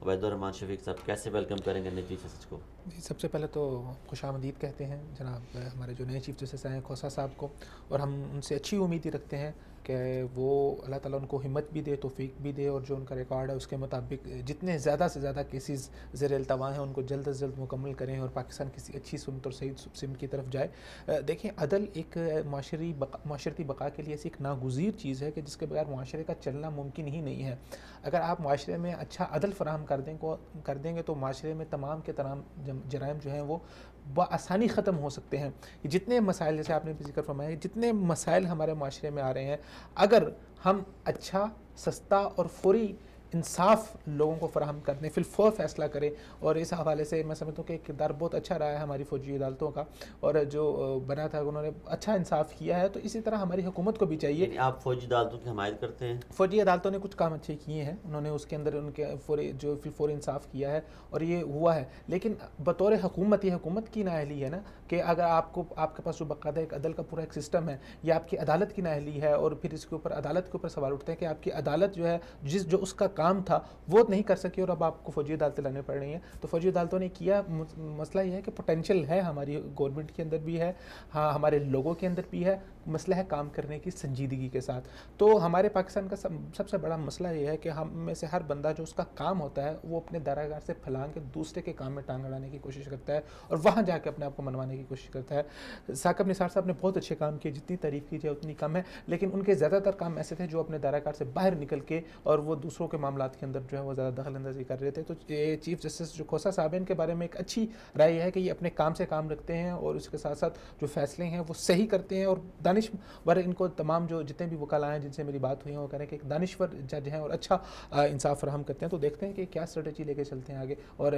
उबैदुर्रहमान शफीक साहब, कैसे वेलकम करेंगे नए चीफ जस्टिस को? जी, सबसे पहले तो खुशामदीद कहते हैं जनाब हमारे जो नए चीफ़ जस्टिस हैं खोसा साहब को। और हम उनसे अच्छी उम्मीद ही रखते हैं कि वो अल्लाह ताला उनको हिम्मत भी दे, तौफ़ीक भी दे, और जो उनका रिकॉर्ड है उसके मुताबिक जितने ज़्यादा से ज़्यादा केसेस ज़ेर अल्तवा हैं उनको जल्द से जल्द मुकम्मल करें और पाकिस्तान किसी अच्छी सुमत और सही सिमत की तरफ जाए। देखें, अदल एक माशरती बका के लिए ऐसी एक नागुज़ीर चीज़ है कि जिसके बगैर माशरे का चलना मुमकिन ही नहीं है। अगर आप माशरे में अच्छा अदल फ़राहम कर देंगे तो माशरे में तमाम के तमाम जराइम जो हैं वो बआसानी ख़त्म हो सकते हैं। जितने मसाइल, जैसे आपने भी ज़िक्र फरमाया, जितने मसाइल हमारे माशरे में आ रहे हैं, अगर हम अच्छा, सस्ता और फौरी इंसाफ लोगों को फराहम कर दें, फिलफौर फैसला करें। और इस हवाले से मैं समझता हूँ कि किरदार बहुत अच्छा रहा है हमारी फ़ौजी अदालतों का, और जो बना था उन्होंने अच्छा इंसाफ किया है। तो इसी तरह हमारी हुकूमत को भी चाहिए। यानी आप फौजी अदालतों की हमायत करते हैं? फ़ौजी अदालतों ने कुछ काम अच्छे किए हैं, उन्होंने उसके अंदर उनके फ़ौरी इंसाफ किया है और ये हुआ है। लेकिन बतौर हुकूमत, ये हुकूमत की नाअहली है ना कि अगर आपके पास जो बाकायदा एक अदल का पूरा एक सिस्टम है, ये आपकी अदालत की नाअहली है। और फिर इसके ऊपर अदालत के ऊपर सवाल उठते हैं कि आपकी अदालत जो है, जो उसका काम था वो नहीं कर सकी और अब आपको फ़ौजी अदालतें लानी पड़ रही हैं। तो फ़ौजी अदालतों ने किया, मसला ये है कि पोटेंशियल है हमारी गवर्नमेंट के अंदर भी है, हाँ हमारे लोगों के अंदर भी है, मसला है काम करने की संजीदगी के साथ। तो हमारे पाकिस्तान का सबसे बड़ा मसला ये है कि हम में से हर बंदा जो उसका काम होता है वो अपने दायरागार से फैलांग के दूसरे के काम में टांग अड़ाने की कोशिश करता है और वहाँ जाके अपने आप को मनवाने की कोशिश करता है। साकिब निसार साहब ने बहुत अच्छे काम किए, जितनी तारीफ़ की जाए उतनी कम है, लेकिन उनके ज़्यादातर काम ऐसे थे जो अपने दायरागार से बाहर निकल के और वो दूसरों के मामलात के अंदर जो है वो ज़्यादा दखल अंदाजी कर रहे थे। तो ये चीफ़ जस्टिस जो खोसा साहब हैं, इनके बारे में एक अच्छी राय है कि ये अपने काम से काम रखते हैं और उसके साथ साथ जो फैसले हैं वो सही करते हैं। और दानिशवर इनको तमाम जो जितने भी वकाला हैं जिनसे मेरी बात हुई है वो कह रहे हैं कि एक दानिशवर जज हैं और अच्छा इंसाफ फराहम करते हैं। तो देखते हैं कि क्या स्ट्रेटजी लेके चलते हैं आगे। और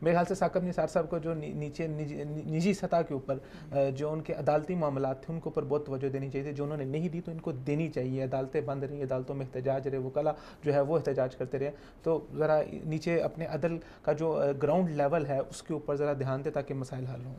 मेरे ख्याल से साकिब निसार साहब को जो नीचे निजी सतह के ऊपर जो उनके अदालती मामलात थे उनके ऊपर बहुत तवज्जो देनी चाहिए थी, जो उन्होंने नहीं दी तो इनको देनी चाहिए। अदालतें बंद रही, अदालतों में एहतजाज रहे, वकाला जो है वो एहतजाज करते रहे। तो ज़रा नीचे अपने अदल का जो ग्राउंड लेवल है उसके ऊपर ज़रा ध्यान दें ताकि मसाइल हल हों।